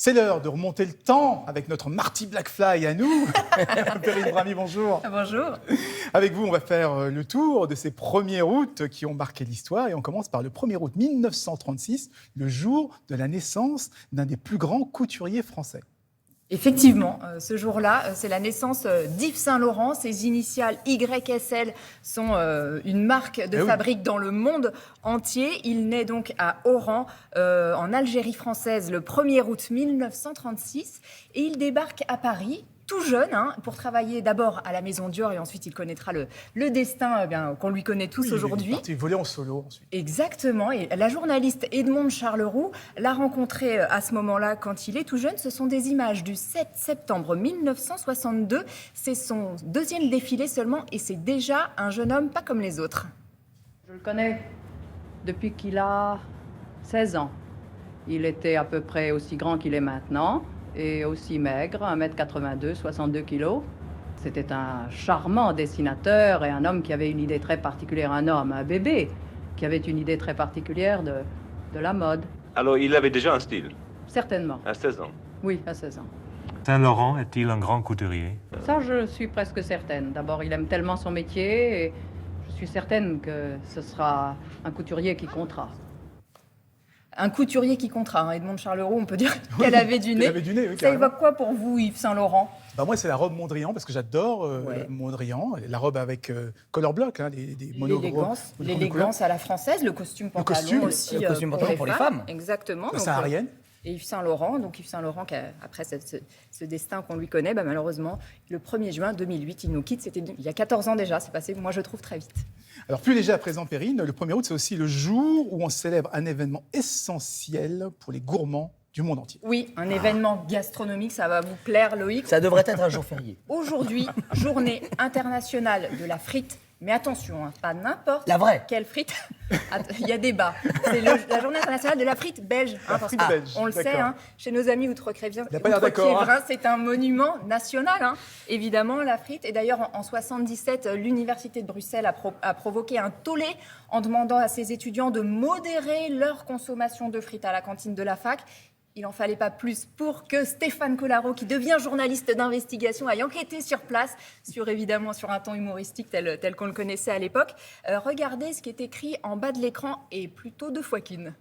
C'est l'heure de remonter le temps avec notre Marty Blackfly à nous. Perrine Bramy, bonjour. Bonjour. Avec vous, on va faire le tour de ces premières routes qui ont marqué l'histoire. Et on commence par le 1er août 1936, le jour de la naissance d'un des plus grands couturiers français. Effectivement, ce jour-là, c'est la naissance d'Yves Saint Laurent. Ses initiales YSL sont une marque de fabrique dans le monde entier. Il naît donc à Oran, en Algérie française, le 1er août 1936. Et il débarque à Paris, tout jeune, pour travailler d'abord à la Maison Dior. Et ensuite, il connaîtra le destin qu'on lui connaît tous aujourd'hui. Il est parti voler en solo ensuite. Exactement. Et la journaliste Edmonde Charleroux l'a rencontré à ce moment-là quand il est tout jeune. Ce sont des images du 7 septembre 1962. C'est son deuxième défilé seulement et c'est déjà un jeune homme pas comme les autres. Je le connais depuis qu'il a 16 ans. Il était à peu près aussi grand qu'il est maintenant et aussi maigre, 1m82, 62 kg. C'était un charmant dessinateur et un homme qui avait une idée très particulière, un bébé, qui avait une idée très particulière de la mode. Alors, il avait déjà un style? Certainement. À 16 ans? Oui, à 16 ans. Saint Laurent est-il un grand couturier? Ça, je suis presque certaine. D'abord, il aime tellement son métier et je suis certaine que ce sera un couturier qui comptera. Un couturier qui comptera. Edmonde Charleroux, on peut dire qu'elle avait du nez. Oui, ça évoque quoi pour vous, Yves Saint Laurent? Moi, c'est la robe Mondrian, parce que j'adore Mondrian. La robe avec color block, des monochromes. L'élégance à la française, le costume pantalon aussi. Le costume pantalon pour les femmes. Exactement. C'est Ariane. Et Yves Saint Laurent, après ce destin qu'on lui connaît, malheureusement, le 1er juin 2008, il nous quitte. C'était il y a 14 ans déjà. C'est passé, moi, je trouve, très vite. Alors, plus léger à présent, Perrine, le 1er août, c'est aussi le jour où on célèbre un événement essentiel pour les gourmands du monde entier. Oui, un événement gastronomique, ça va vous plaire, Loïc. Ça devrait être un jour férié. Aujourd'hui, journée internationale de la frite. Mais attention, pas n'importe quelle frite. Il y a débat. C'est la journée internationale de la frite belge. Belge, on le sait, chez nos amis outre-Créviens, c'est un monument national. Évidemment, la frite. Et d'ailleurs, en 1977, l'Université de Bruxelles a provoqué un tollé en demandant à ses étudiants de modérer leur consommation de frites à la cantine de la fac. Il n'en fallait pas plus pour que Stéphane Collaro, qui devient journaliste d'investigation, aille enquêter sur place, évidemment sur un ton humoristique tel qu'on le connaissait à l'époque. Regardez ce qui est écrit en bas de l'écran et plutôt de Fouaquine.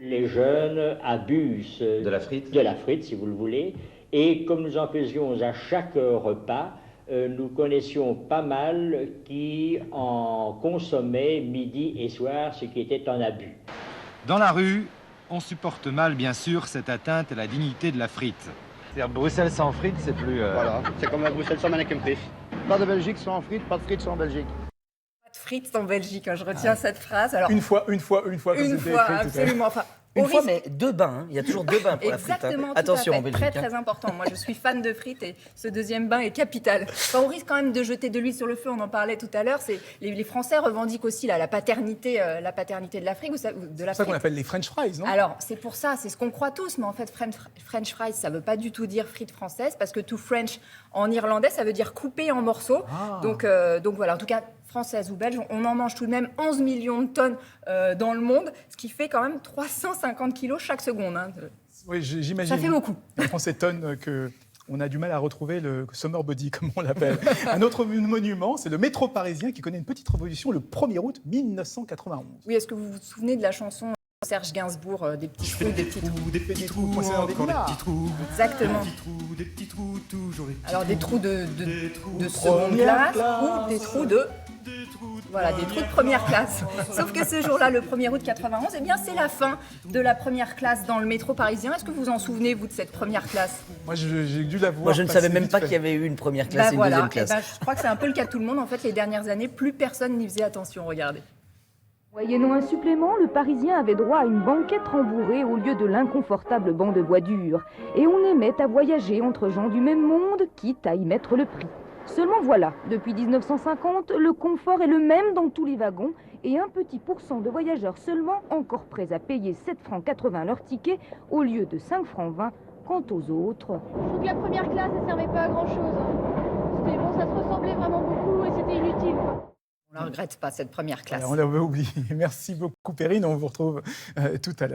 Les jeunes abusent de la frite, si vous le voulez, et comme nous en faisions à chaque repas, nous connaissions pas mal qui en consommaient midi et soir, ce qui était un abus. Dans la rue, on supporte mal, bien sûr, cette atteinte à la dignité de la frite. C'est-à-dire Bruxelles sans frites, c'est plus... Voilà, c'est comme la Bruxelles sans mannequin-frites. Pas de Belgique sans frites, pas de frites sans Belgique. Pas de frites en Belgique, je retiens cette phrase. Alors, une fois, absolument. Une fois, mais 2 bains. Il y a toujours 2 bains pour la frite. Exactement, Attention en Belgique. Très important. Moi, je suis fan de frites et ce deuxième bain est capital. On risque quand même de jeter de l'huile sur le feu, on en parlait tout à l'heure. Les Français revendiquent aussi la paternité de l'Afrique. C'est ça qu'on appelle les French fries, non? Alors, c'est pour ça, c'est ce qu'on croit tous. Mais en fait, French fries, ça ne veut pas du tout dire frites françaises parce que to French, en irlandais, ça veut dire coupé en morceaux. Donc voilà, en tout cas, française ou belge, on en mange tout de même 11 millions de tonnes dans le monde, ce qui fait quand même 350 kilos chaque seconde. Oui, j'imagine. Ça fait beaucoup. On prend ces tonnes qu'on a du mal à retrouver, le summer body, comme on l'appelle. Un autre monument, c'est le métro parisien qui connaît une petite révolution le 1er août 1991. Oui, est-ce que vous vous souvenez de la chanson Serge Gainsbourg, des petits trous, des petits trous, des petits trous, encore des petits trous. Exactement. Des petits trous, toujours des petits Alors des trous de seconde classe ou des trous de... Voilà, des trous de première classe. Sauf que ce jour-là, le 1er août 91, c'est la fin de la première classe dans le métro parisien. Est-ce que vous en souvenez, vous, de cette première classe? Moi, j'ai dû la voir. Moi, je ne savais même pas qu'il y avait eu une première classe et une deuxième classe. Je crois que c'est un peu le cas de tout le monde. En fait, les dernières années, plus personne n'y faisait attention. Regardez. Moyennant un supplément, le Parisien avait droit à une banquette rembourrée au lieu de l'inconfortable banc de bois dur. Et on aimait à voyager entre gens du même monde, quitte à y mettre le prix. Seulement voilà, depuis 1950, le confort est le même dans tous les wagons et un petit pourcent de voyageurs seulement encore prêts à payer 7,80 francs leur ticket au lieu de 5,20 francs quant aux autres. Je trouve que la première classe, ça ne servait pas à grand-chose. C'était bon, ça se ressemblait vraiment beaucoup et c'était inutile, quoi. On ne regrette pas cette première classe. On l'avait oublié. Merci beaucoup, Perrine. On vous retrouve tout à l'heure.